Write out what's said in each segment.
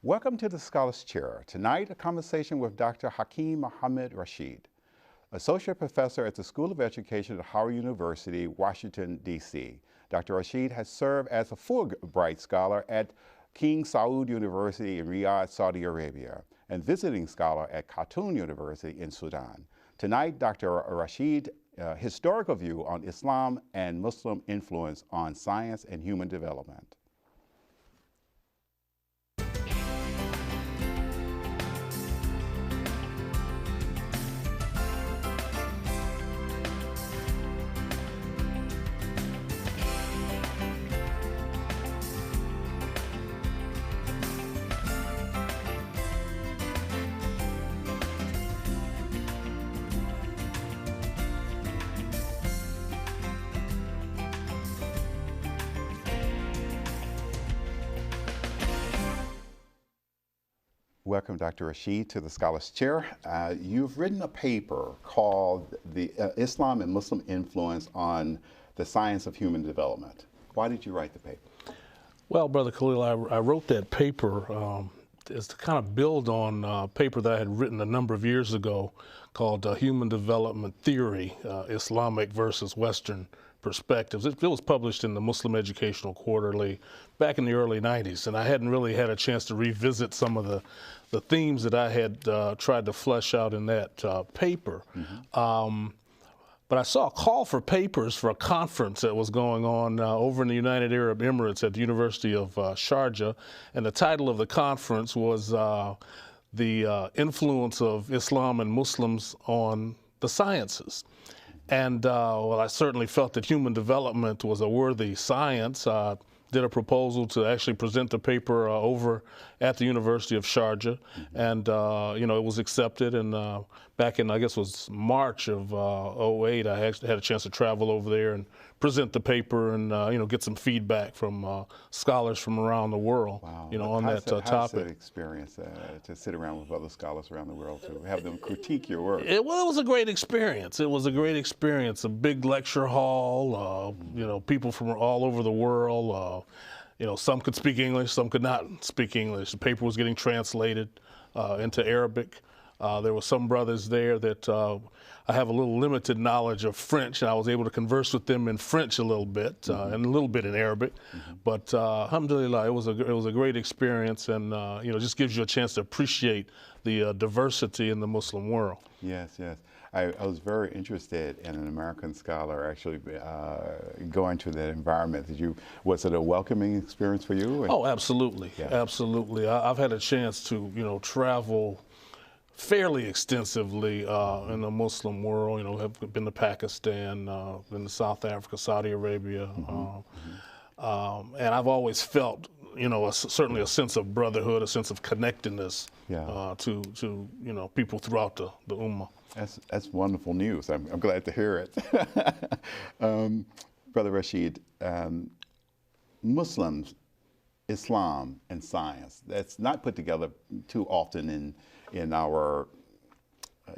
Welcome to the Scholars Chair. Tonight, a conversation with Dr. Hakim Mohammed Rashid, Associate Professor at the School of Education at Howard University, Washington, D.C. Dr. Rashid has served as a Fulbright Scholar at King Saud University in Riyadh, Saudi Arabia, and visiting scholar at Khartoum University in Sudan. Tonight, Dr. Rashid's historical view on Islam and Muslim influence on science and human development. Welcome, Dr. Rashid, to the Scholars Chair. You've written a paper called the Islam and Muslim Influence on the Science of Human Development. Why did you write the paper? Well, Brother Khalil, I wrote that paper is to kind of build on a paper that I had written a number of years ago called Human Development Theory, Islamic versus Western Perspectives. It was published in the Muslim Educational Quarterly back in the early 90s, and I hadn't really had a chance to revisit some of the themes that I had tried to flesh out in that paper. But I saw a call for papers for a conference that was going on over in the United Arab Emirates at the University of Sharjah, and the title of the conference was the influence of Islam and Muslims on the sciences. And well, I certainly felt that human development was a worthy science. Did a proposal to actually present the paper over at the University of Sharjah, and you know, it was accepted. And back in, I guess it was March of '08, I actually had a chance to travel over there and present the paper and you know, get some feedback from scholars from around the world. Wow. You know, on that topic. How's that experience to sit around with other scholars around the world to have them critique your work? Well, it was a great experience. It was a great experience. A big lecture hall. You know, people from all over the world. You know, some could speak English, some could not speak English. The paper was getting translated into Arabic. There were some brothers there that I have a little limited knowledge of French, and I was able to converse with them in French a little bit and a little bit in Arabic. But alhamdulillah, it was a great experience, and you know, just gives you a chance to appreciate the diversity in the Muslim world. Yes, yes. I was very interested in an American scholar actually going to that environment. Was it a welcoming experience for you? Oh, absolutely, yeah. Absolutely. I've had a chance to, you know, travel fairly extensively in the Muslim world. You know, have been to Pakistan, been to South Africa, Saudi Arabia, and I've always felt, you know, certainly a sense of brotherhood, a sense of connectedness to you know, people throughout the Ummah. That's wonderful news. I'm glad to hear it. Brother Rashid, Muslims, Islam, and science, that's not put together too often in our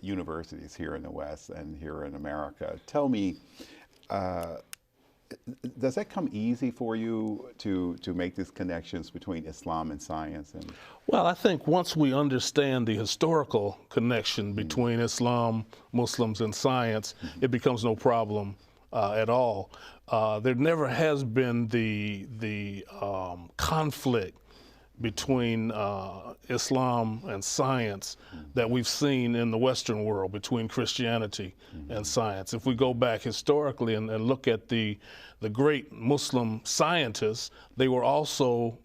universities here in the West and here in America. Tell me, does that come easy for you to make these connections between Islam and science? Well, I think once we understand the historical connection between Islam, Muslims, and science, it becomes no problem at all. There never has been the conflict between Islam and science that we've seen in the Western world, between Christianity and science. If we go back historically and look at the great Muslim scientists, they were also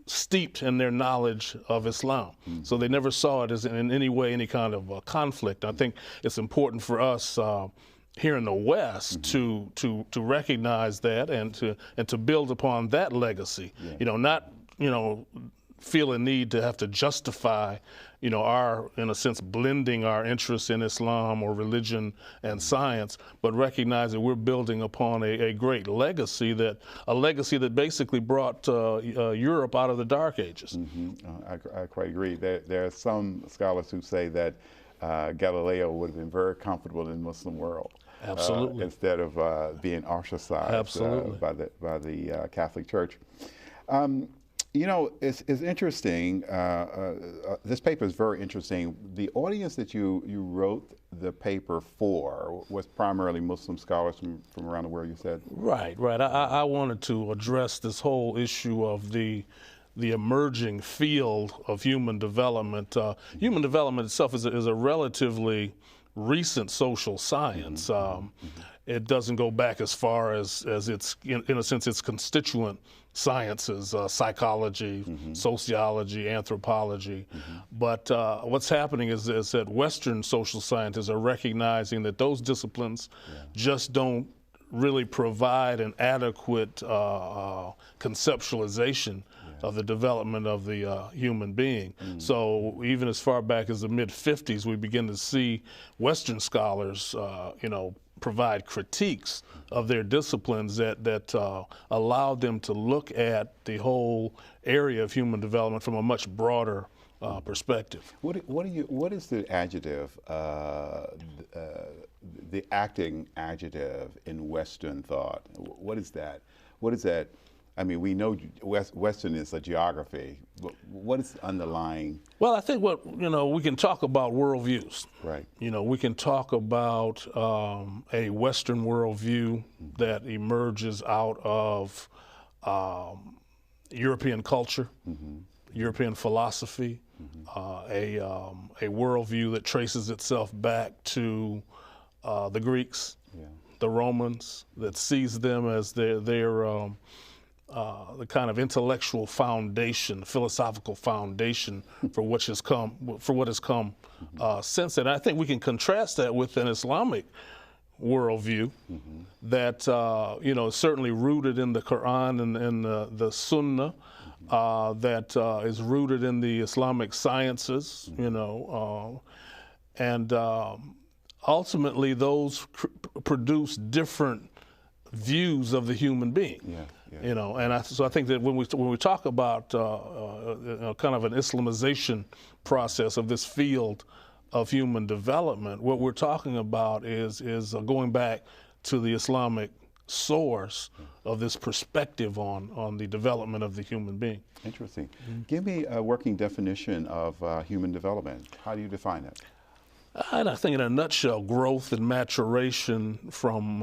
steeped in their knowledge of Islam. So they never saw it as in any way any kind of conflict. I think it's important for us here in the West to recognize that and to build upon that legacy. You know, not, you know, feel a need to have to justify, you know, our, in a sense, blending our interests in Islam or religion and science, but recognize that we're building upon a great legacy, a legacy that basically brought Europe out of the Dark Ages. I quite agree. There are some scholars who say that Galileo would have been very comfortable in the Muslim world. Absolutely. Instead of being ostracized by the Catholic Church. You know, it's interesting. This paper is very interesting. The audience that you wrote the paper for was primarily Muslim scholars from around the world, you said? Right, right. I wanted to address this whole issue of the emerging field of human development. Human development itself is a relatively recent social science. It doesn't go back as far as its, in a sense, its constituent sciences, psychology, sociology, anthropology. But what's happening is that Western social scientists are recognizing that those disciplines just don't really provide an adequate conceptualization of the development of the human being. So even as far back as the mid-50s, we begin to see Western scholars, provide critiques of their disciplines that allowed them to look at the whole area of human development from a much broader perspective. What is the adjective, the acting adjective in Western thought? What is that? What is that? I mean, we know Western is a geography. What is underlying? Well, I think we can talk about worldviews. Right. We can talk about a Western worldview that emerges out of European culture, European philosophy, a worldview that traces itself back to the Greeks, the Romans, that sees them as their the kind of intellectual foundation, philosophical foundation for what has come since then. I think we can contrast that with an Islamic worldview that certainly rooted in the Quran and the Sunnah, that is rooted in the Islamic sciences, and ultimately those produce different views of the human being. So I think that when we talk about kind of an Islamization process of this field of human development, what we're talking about is going back to the Islamic source of this perspective on the development of the human being. Interesting. Give me a working definition of human development. How do you define it? And I think in a nutshell, growth and maturation from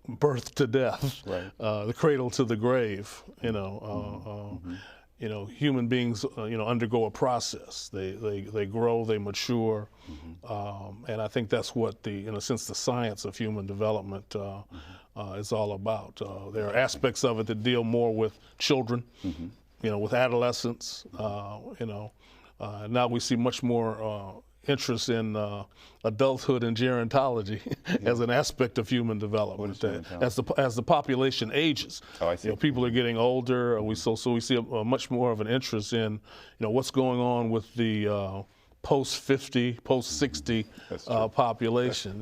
birth to death, the cradle to the grave. Human beings, undergo a process. They grow, they mature, and I think that's what in a sense, the science of human development is all about. There are aspects of it that deal more with children, with adolescents. Now we see much more interest in adulthood and gerontology as an aspect of human development. As the population ages, people are getting older, and we see a much more of an interest in what's going on with the post-50, post-60 population.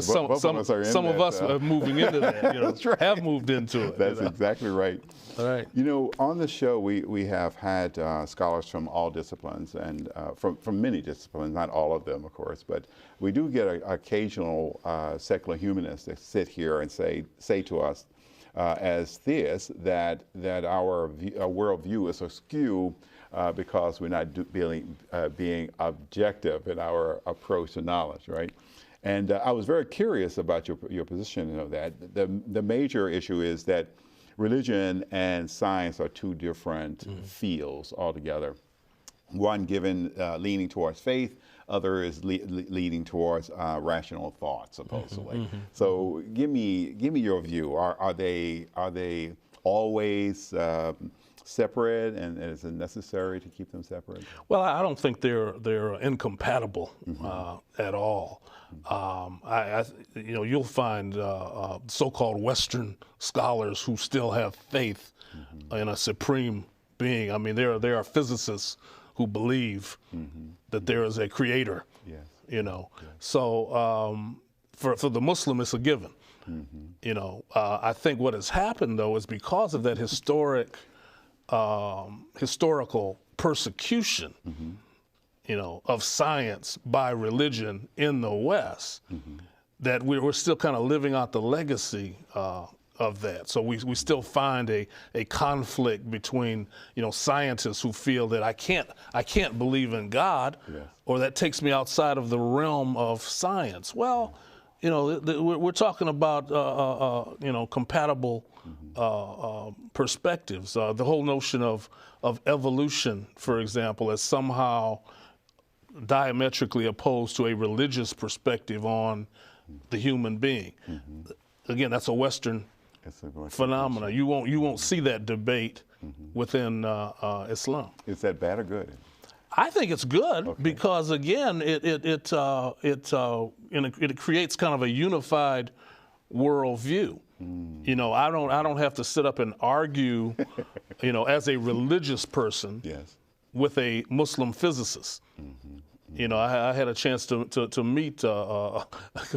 Some of us are moving into that. Have moved into it. That's exactly right. All right. On the show we have had scholars from all disciplines and from many disciplines, not all of them, of course, but we do get occasional secular humanists that sit here and say to us as theists that our worldview is askew because we're not being objective in our approach to knowledge, right? And I was very curious about your position of that. The major issue is that religion and science are two different fields altogether. One leaning towards faith, other is leading towards rational thought, supposedly. So give me your view. Are they always separate, and is it necessary to keep them separate? Well, I don't think they're incompatible at all. You'll find so-called Western scholars who still have faith in a supreme being. I mean, there are physicists who believe that there is a creator. So for the Muslim, it's a given. I think what has happened though is because of that historical persecution, of science by religion in the West, that we're still kind of living out the legacy of that. So we still find a conflict between, scientists who feel that I can't believe in God, Yes. or that takes me outside of the realm of science. Well, we're talking about compatible perspectives. The whole notion of evolution, for example, is somehow diametrically opposed to a religious perspective on the human being. Again, that's a Western phenomena. You won't see that debate within Islam. Is that bad or good? I think it's good because, again, it creates kind of a unified worldview. I don't have to sit up and argue, as a religious person, Yes. with a Muslim physicist. I had a chance to meet a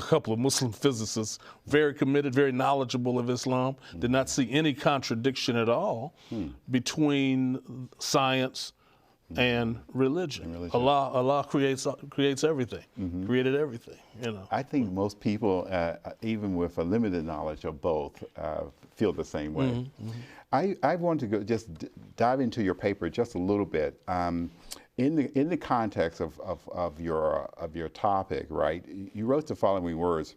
couple of Muslim physicists, very committed, very knowledgeable of Islam, did not see any contradiction at all between science and religion. Allah creates everything, created everything. I think most people, even with a limited knowledge of both, feel the same way. I want to just dive into your paper just a little bit. In the context of your topic, right? You wrote the following words: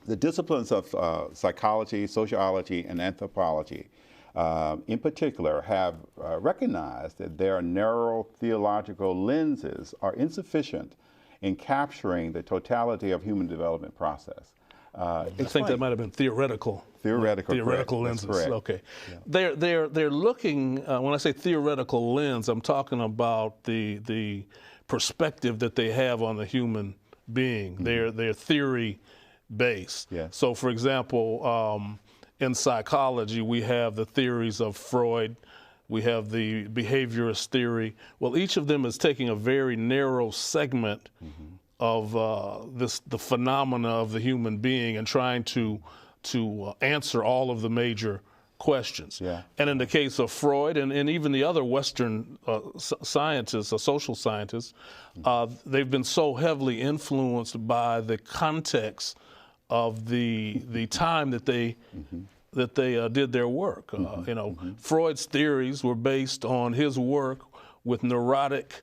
the disciplines of psychology, sociology, and anthropology, in particular, have recognized that their narrow theological lenses are insufficient in capturing the totality of human development process. I think that might have been theoretical. Theoretical lenses. Okay. Yeah. They're looking. When I say theoretical lens, I'm talking about the perspective that they have on the human being. They're theory based. Yes. So, for example, in psychology, we have the theories of Freud. We have the behaviorist theory. Well, each of them is taking a very narrow segment of the phenomena of the human being and trying to answer all of the major questions. Yeah. And in the case of Freud and even the other Western scientists, social scientists, they've been so heavily influenced by the context of the time that they did their work. Freud's theories were based on his work with neurotic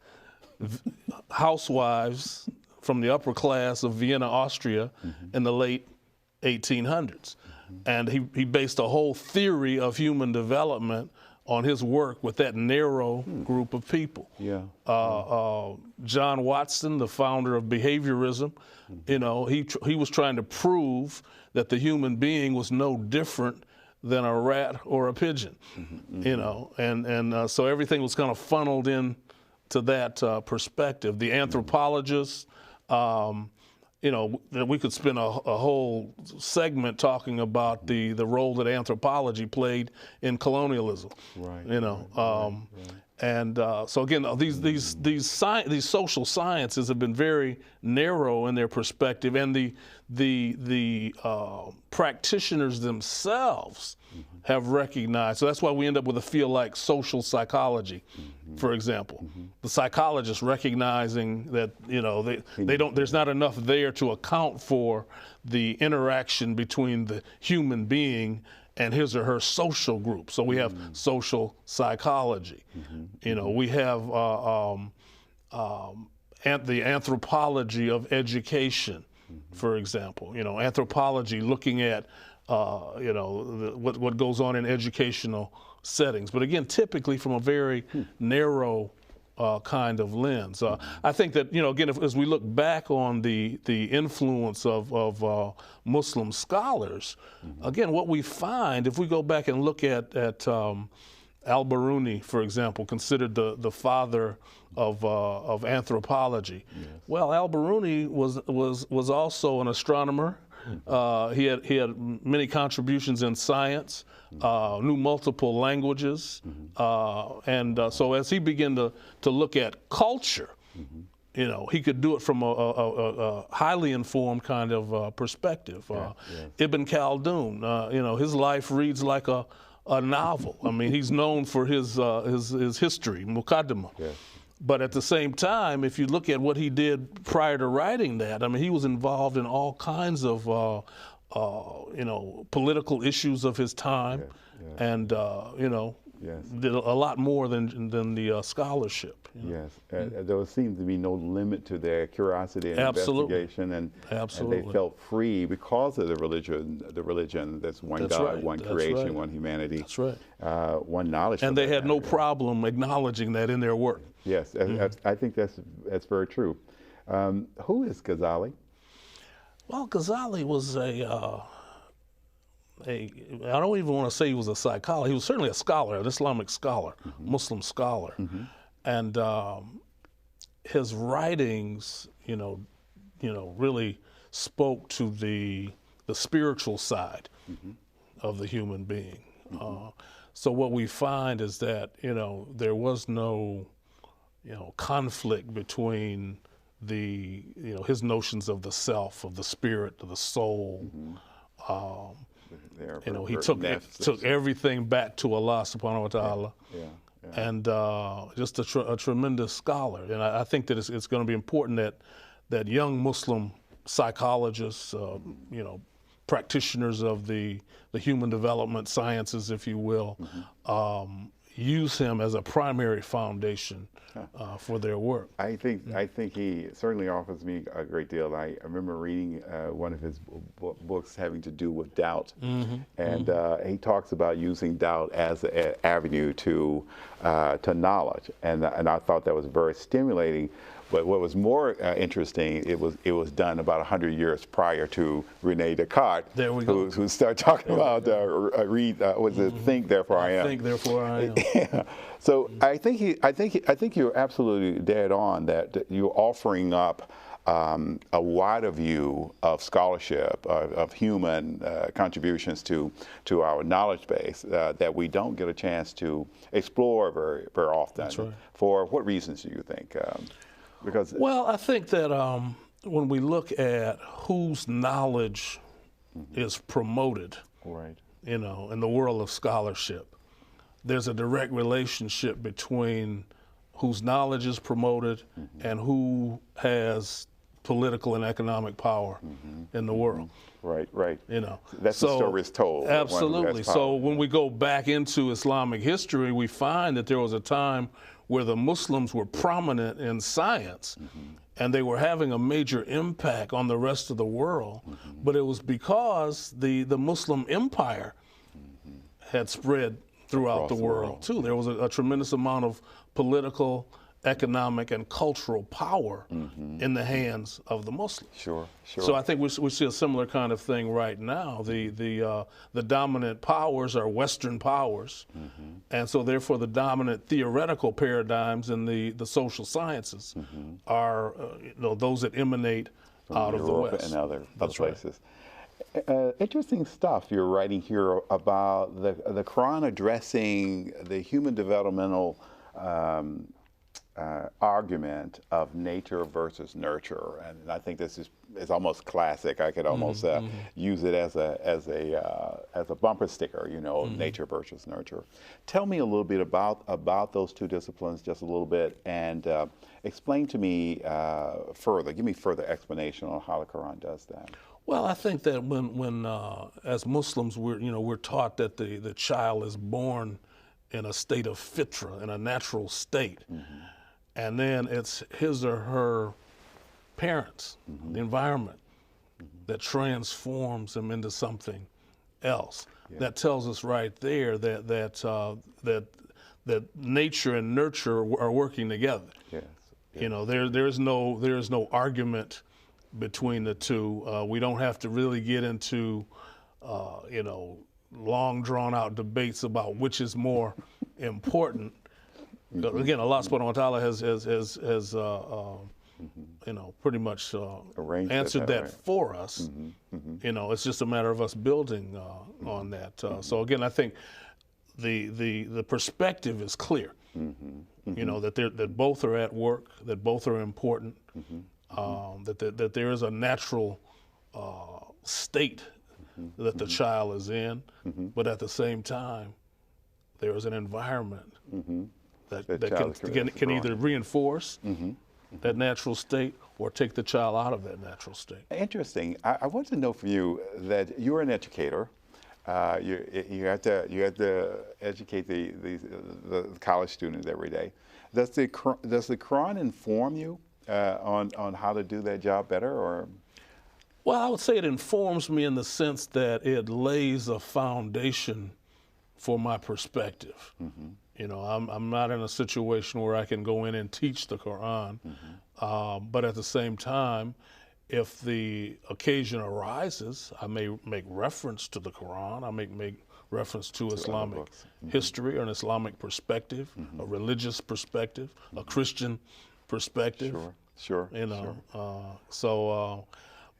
housewives from the upper class of Vienna, Austria, in the late 1800s. And he based a whole theory of human development on his work with that narrow group of people. Yeah. John Watson, the founder of behaviorism, he was trying to prove that the human being was no different than a rat or a pigeon, so everything was kind of funneled in to that perspective. The anthropologists, we could spend a whole segment talking about the role that anthropology played in colonialism. Right. And so again, these social sciences have been very narrow in their perspective, and the practitioners themselves have recognized. So that's why we end up with a field like social psychology, for example. The psychologists recognizing that they don't. There's not enough there to account for the interaction between the human being and his or her social group. So we have social psychology. We have the anthropology of education, for example. Anthropology looking at what goes on in educational settings, but again, typically from a very narrow kind of lens. I think that again, as we look back on the influence of Muslim scholars, again, what we find, if we go back and look at Al-Biruni, for example, considered the father of anthropology. Yes. Well, Al-Biruni was also an astronomer. He had many contributions in science, knew multiple languages, and so as he began to look at culture, he could do it from a highly informed kind of perspective. Ibn Khaldun, his life reads like a novel. I mean, he's known for his history, Muqaddimah. Yes. But at the same time, if you look at what he did prior to writing that, I mean, he was involved in all kinds of political issues of his time, Yes, yes, and yes. did a lot more than the scholarship. Yes, there seemed to be no limit to their curiosity and Absolutely. investigation, and Absolutely. they felt free because of the religion. That's one That's God, right. one That's creation, right. one humanity. That's right. One knowledge. And for they that had no matter. problem acknowledging that in their work. Yes, I think that's very true. Who is Ghazali? Well, Ghazali was I don't even want to say he was a psychologist. He was certainly a scholar, an Islamic scholar, Muslim scholar. And his writings, really spoke to the spiritual side of the human being. So what we find is that, there was no, conflict between his notions of the self, of the spirit, of the soul. He took everything back to Allah subhanahu wa ta'ala. Yeah. And just a tremendous scholar. And I think that it's going to be important that young Muslim psychologists, practitioners of the human development sciences, if you will, use him as a primary foundation for their work. I think he certainly offers me a great deal. I remember reading one of his books having to do with doubt, and he talks about using doubt as an avenue to knowledge, and I thought that was very stimulating. But what was more interesting, it was done about 100 years prior to Rene Descartes, who started talking about think therefore I am. Think therefore I am. Yeah. So I think you're absolutely dead on that you're offering up a wider view of scholarship, of human contributions to our knowledge base that we don't get a chance to explore very often. That's right. For what reasons do you think? Well, I think that when we look at whose knowledge is promoted, right, in the world of scholarship, there's a direct relationship between whose knowledge is promoted and who has political and economic power in the world. Right. That's so, the story is told. Absolutely. So when we go back into Islamic history, we find that there was a time where the Muslims were prominent in science, and they were having a major impact on the rest of the world. But it was because the Muslim empire had spread throughout the world too. There was a tremendous amount of political, economic, and cultural power in the hands of the Muslims. Sure. So I think we see a similar kind of thing right now. The dominant powers are Western powers, and so therefore the dominant theoretical paradigms in the social sciences are those that emanate out of the West and other places. Right. Interesting stuff you're writing here about the Quran addressing the human developmental argument of nature versus nurture, and I think this is almost classic. I could almost use it as a bumper sticker, nature versus nurture. Tell me a little bit about those two disciplines, just a little bit, and explain to me further. Give me further explanation on how the Quran does that. Well, I think that when as Muslims we're taught that the child is born in a state of fitra, in a natural state. And then it's his or her parents, the environment, that transforms them into something else. Yeah. That tells us right there that nature and nurture are working together. Yes. There is no argument between the two. We don't have to really get into long drawn out debates about which is more important. Again, Allah subhanahu wa ta'ala has pretty much answered that for us. It's just a matter of us building on that. So again, I think the perspective is clear. That both are at work, that both are important, that there is a natural state that the child is in, but at the same time, there is an environment that can either reinforce that natural state, or take the child out of that natural state. Interesting. I want to know from you that you're an educator. You have to educate the college students every day. Does the Quran inform you on how to do that job better, or? Well, I would say it informs me in the sense that it lays a foundation for my perspective. You know, I'm not in a situation where I can go in and teach the Quran, but at the same time, if the occasion arises, I may make reference to the Quran. I may make reference to Islamic history or an Islamic perspective, a religious perspective, a Christian perspective. Sure. You know,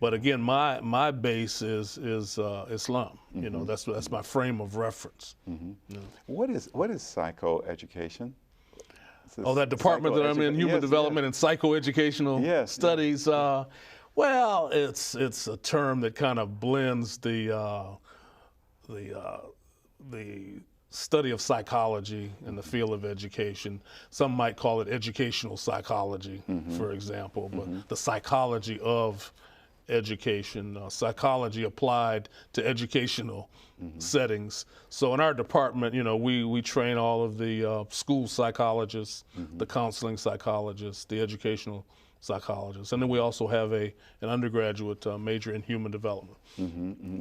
but again, my base is Islam. You know, that's my frame of reference. You know. What is psychoeducation? Oh, that department that I'm in, human development and psychoeducational studies. Well, it's a term that kind of blends the study of psychology in the field of education. Some might call it educational psychology, for example, but the psychology of education, psychology applied to educational settings. So in our department, you know, we train all of the school psychologists, the counseling psychologists, the educational psychologists, and then we also have an undergraduate major in human development.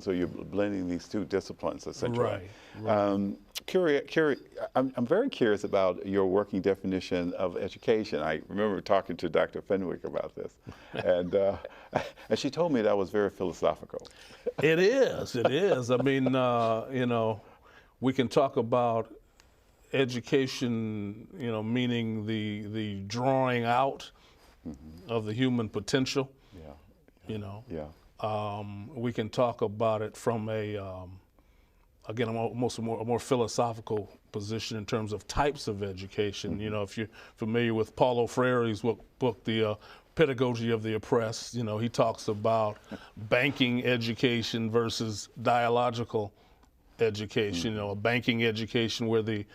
So you're blending these two disciplines, essentially. Right. I'm very curious about your working definition of education. I remember talking to Dr. Fenwick about this, and she told me that was very philosophical. It is. I mean, you know, we can talk about education, you know, meaning the drawing out of the human potential. You know. We can talk about it from again, a more philosophical position in terms of types of education. You know, if you're familiar with Paulo Freire's book, The Pedagogy of the Oppressed, you know, he talks about banking education versus dialogical education. You know, a banking education where the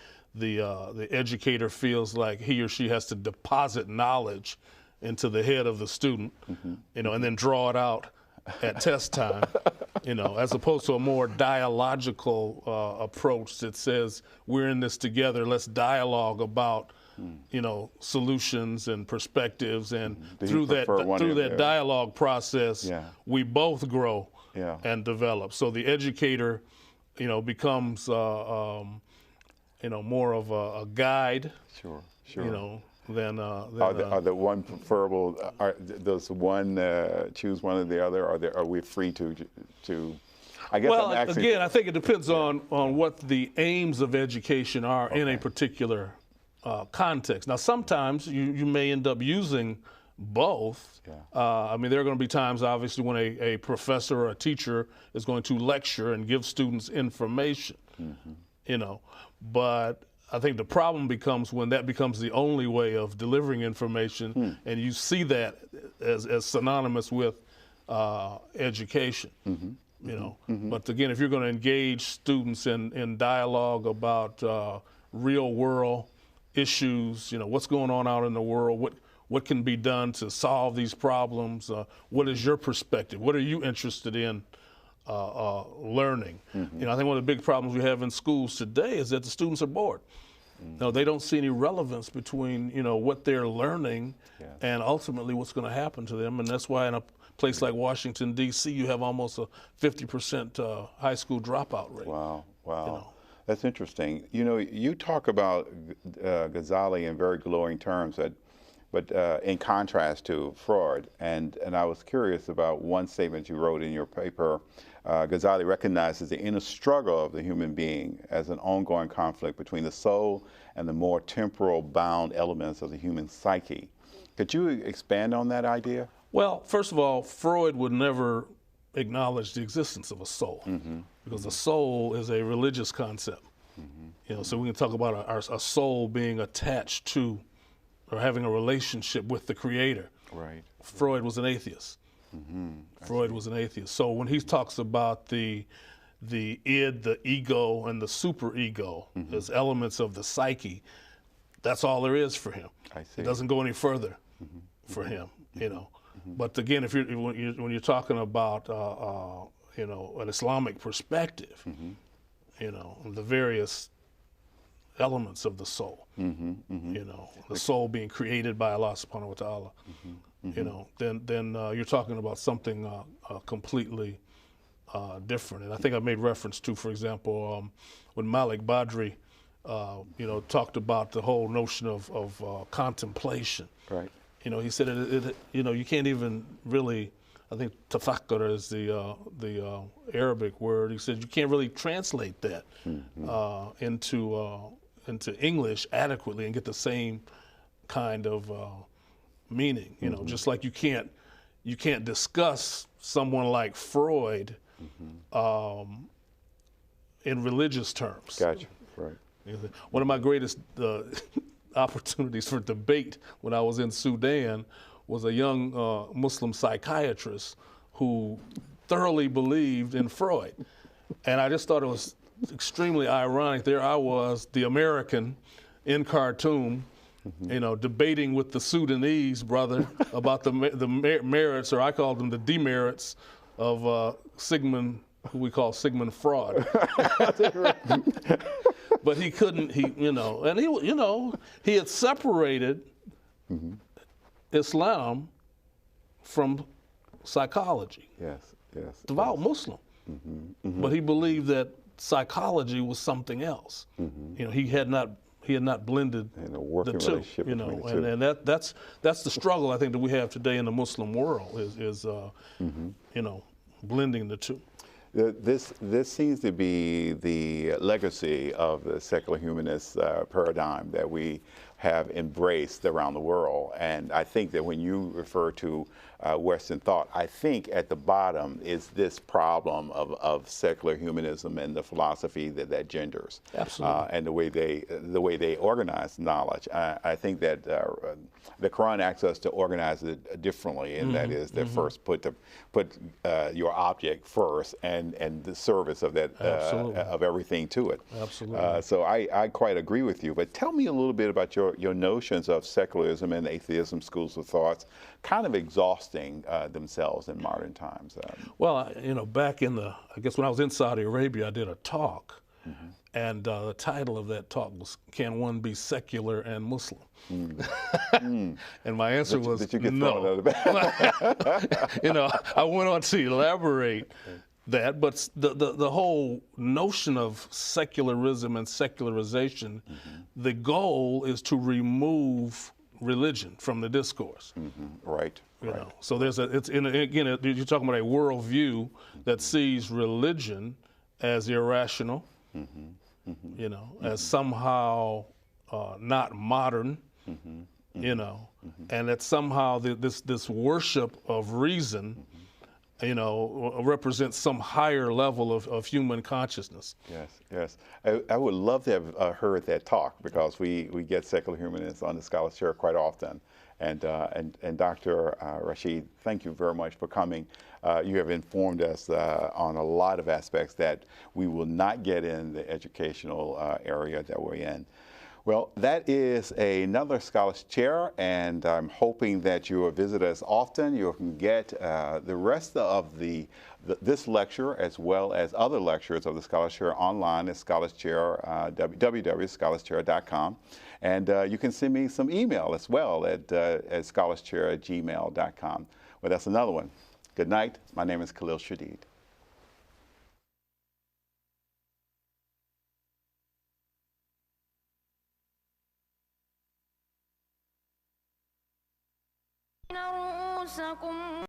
educator feels like he or she has to deposit knowledge into the head of the student, you know, and then draw it out at test time, you know, as opposed to a more dialogical approach that says, we're in this together, let's dialogue about, you know, solutions and perspectives, and through that dialogue process, we both grow and develop. So the educator, you know, becomes, you know, more of a guide, you know, are the one preferable? Does one choose one or the other? Are we free to? I guess. Well, again, I think it depends on what the aims of education are in a particular context. Now, sometimes you may end up using both. I mean, there are going to be times, obviously, when a professor or a teacher is going to lecture and give students information. You know, but I think the problem becomes when that becomes the only way of delivering information, and you see that as synonymous with education. You know, but again, if you're going to engage students in dialogue about real world issues, you know, what's going on out in the world, what can be done to solve these problems, what is your perspective, what are you interested in learning? You know, I think one of the big problems we have in schools today is that the students are bored. No, they don't see any relevance between, you know, what they're learning and ultimately what's going to happen to them. And that's why in a place like Washington, D.C., you have almost a 50% high school dropout rate. Wow. You know. That's interesting. You know, you talk about Ghazali in very glowing terms, but in contrast to Freud. And I was curious about one statement you wrote in your paper. Ghazali recognizes the inner struggle of the human being as an ongoing conflict between the soul and the more temporal bound elements of the human psyche. Could you expand on that idea? Well, first of all, Freud would never acknowledge the existence of a soul, because the soul is a religious concept. You know, so we can talk about a soul being attached to or having a relationship with the Creator. Right. Freud was an atheist. Freud was an atheist. So when he talks about the id, the ego, and the superego as elements of the psyche, that's all there is for him. I see. It doesn't go any further for him, you know. But again, if when you're talking about you know, an Islamic perspective, you know, the various elements of the soul, you know, the soul being created by Allah subhanahu wa ta'ala, you know, then you're talking about something completely different. And I think I made reference to, for example, when Malik Badri, you know, talked about the whole notion of contemplation. Right. You know, he said you know, you can't even really, I think tafakkar is the Arabic word. He said you can't really translate that into English adequately and get the same kind of meaning. You know, just like you can't discuss someone like Freud in religious terms. Gotcha. Right. One of my greatest opportunities for debate when I was in Sudan was a young Muslim psychiatrist who thoroughly believed in Freud. And I just thought it was extremely ironic. There I was, the American in Khartoum, you know, debating with the Sudanese brother about the merits, or I call them the demerits, of Sigmund, who we call Sigmund Freud. But he couldn't, you know, and you know, he had separated Islam from psychology. Yes, yes. Devout Muslim. But he believed that psychology was something else. You know, he had not blended the two. You know, and that's the struggle I think that we have today in the Muslim world is you know, blending the two. This seems to be the legacy of the secular humanist paradigm that we have embraced around the world. And I think that when you refer to Western thought, I think at the bottom is this problem of secular humanism and the philosophy that genders. Absolutely. And the way they organize knowledge. I think that the Quran asks us to organize it differently, and that is that first put your object first and the service of that of everything to it. Absolutely. So I quite agree with you. But tell me a little bit about your notions of secularism and atheism schools of thoughts, kind of exhausting themselves in modern times. Well, you know, back in I guess when I was in Saudi Arabia, I did a talk, and the title of that talk was, "Can One Be Secular and Muslim?" And my answer was did you get no. thrown out of the You know, I went on to elaborate that, but the whole notion of secularism and secularization, the goal is to remove religion from the discourse. Right. You know, so again, you're talking about a worldview that sees religion as irrational, you know, as somehow not modern, you know, and that somehow this worship of reason, you know, represents some higher level of human consciousness. Yes, yes. I would love to have heard that talk, because we get secular humanists on the Scholars Chair quite often. And Dr. Rashid, thank you very much for coming. You have informed us on a lot of aspects that we will not get in the educational area that we're in. Well, that is another Scholars Chair, and I'm hoping that you will visit us often. You can get the rest of this lecture, as well as other lectures of the Scholars Chair, online at Scholars Chair, www.scholarschair.com. And you can send me some email as well at scholarchair@gmail.com. Well, that's another one. Good night. My name is Khalil Shadid. رؤوسكم